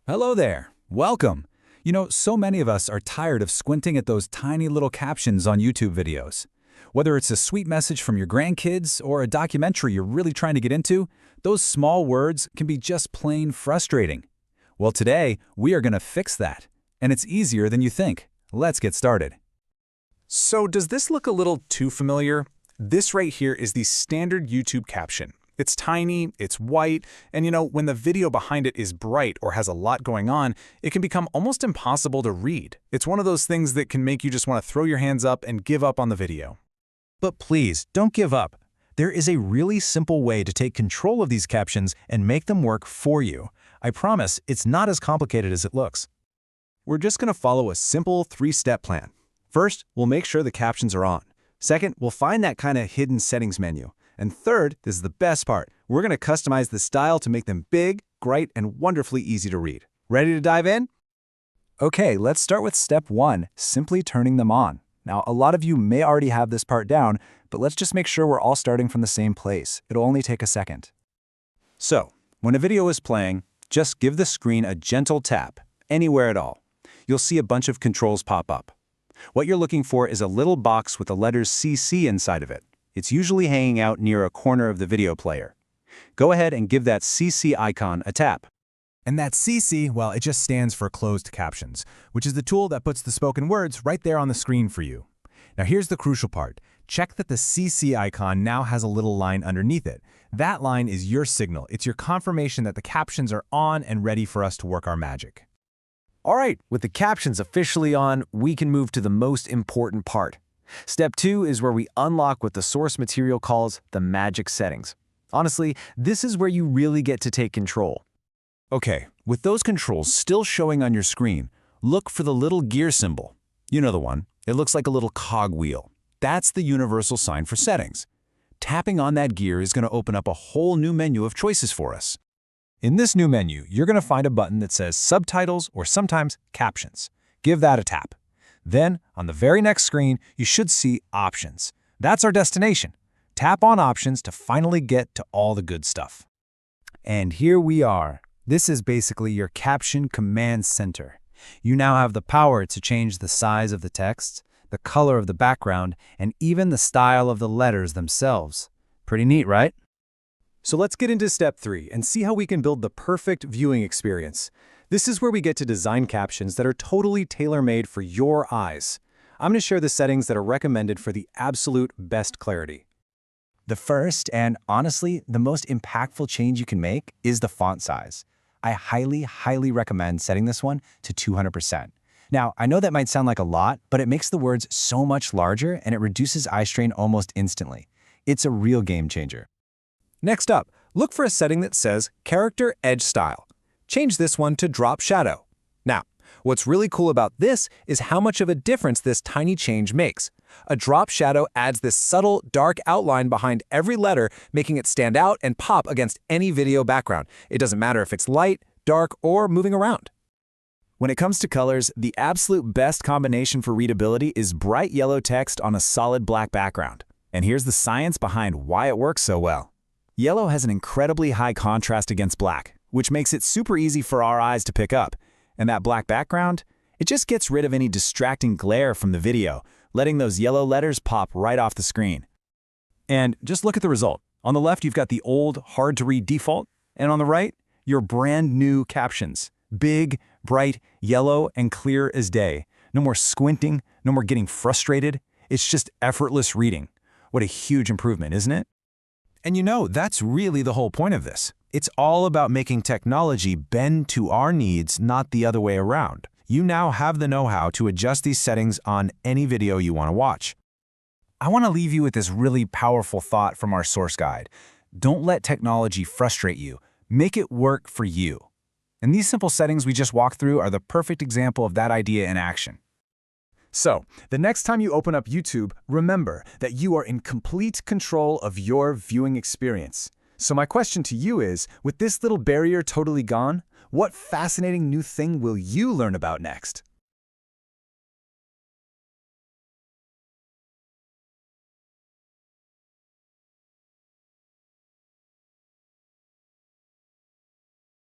Hello there. Welcome. So many of us are tired of squinting at those tiny little captions on YouTube videos. Whether it's a sweet message from your grandkids or a documentary you're really trying to get into, those small words can be just plain frustrating. Well, today, we are going to fix that. And it's easier than you think. Let's get started. So does this look a little too familiar? This right here is the standard YouTube caption. It's tiny, it's white, and when the video behind it is bright or has a lot going on, it can become almost impossible to read. It's one of those things that can make you just want to throw your hands up and give up on the video. But please, don't give up. There is a really simple way to take control of these captions and make them work for you. I promise it's not as complicated as it looks. We're just going to follow a simple three-step plan. First, we'll make sure the captions are on. Second, we'll find that kind of hidden settings menu. And third, this is the best part, we're going to customize the style to make them big, bright, and wonderfully easy to read. Ready to dive in? Okay, let's start with step 1, simply turning them on. Now, a lot of you may already have this part down, but let's just make sure we're all starting from the same place. It'll only take a second. So, when a video is playing, just give the screen a gentle tap, anywhere at all. You'll see a bunch of controls pop up. What you're looking for is a little box with the letters CC inside of it. It's usually hanging out near a corner of the video player. Go ahead and give that CC icon a tap. And that CC, well, it just stands for closed captions, which is the tool that puts the spoken words right there on the screen for you. Now here's the crucial part. Check that the CC icon now has a little line underneath it. That line is your signal. It's your confirmation that the captions are on and ready for us to work our magic. All right, with the captions officially on, we can move to the most important part. Step 2 is where we unlock what the source material calls the magic settings. Honestly, this is where you really get to take control. Okay, with those controls still showing on your screen, look for the little gear symbol. You know the one. It looks like a little cog wheel. That's the universal sign for settings. Tapping on that gear is going to open up a whole new menu of choices for us. In this new menu, you're going to find a button that says Subtitles or sometimes Captions. Give that a tap. Then, on the very next screen, you should see Options. That's our destination. Tap on Options to finally get to all the good stuff. And here we are. This is basically your Caption command center. You now have the power to change the size of the text, the color of the background, and even the style of the letters themselves. Pretty neat, right? So let's get into step 3 and see how we can build the perfect viewing experience. This is where we get to design captions that are totally tailor-made for your eyes. I'm going to share the settings that are recommended for the absolute best clarity. The first, and honestly, the most impactful change you can make is the font size. I highly recommend setting this one to 200%. Now, I know that might sound like a lot, but it makes the words so much larger and it reduces eye strain almost instantly. It's a real game changer. Next up, look for a setting that says Character Edge Style. Change this one to Drop Shadow. Now, what's really cool about this is how much of a difference this tiny change makes. A drop shadow adds this subtle, dark outline behind every letter, making it stand out and pop against any video background. It doesn't matter if it's light, dark, or moving around. When it comes to colors, the absolute best combination for readability is bright yellow text on a solid black background. And here's the science behind why it works so well. Yellow has an incredibly high contrast against black, which makes it super easy for our eyes to pick up. And that black background, it just gets rid of any distracting glare from the video, letting those yellow letters pop right off the screen. And just look at the result. On the left, you've got the old, hard-to-read default, and on the right, your brand new captions. Big, bright, yellow, and clear as day. No more squinting, no more getting frustrated. It's just effortless reading. What a huge improvement, isn't it? And that's really the whole point of this. It's all about making technology bend to our needs, not the other way around. You now have the know-how to adjust these settings on any video you want to watch. I want to leave you with this really powerful thought from our source guide. Don't let technology frustrate you. Make it work for you. And these simple settings we just walked through are the perfect example of that idea in action. So, the next time you open up YouTube, remember that you are in complete control of your viewing experience. So my question to you is, with this little barrier totally gone, what fascinating new thing will you learn about next?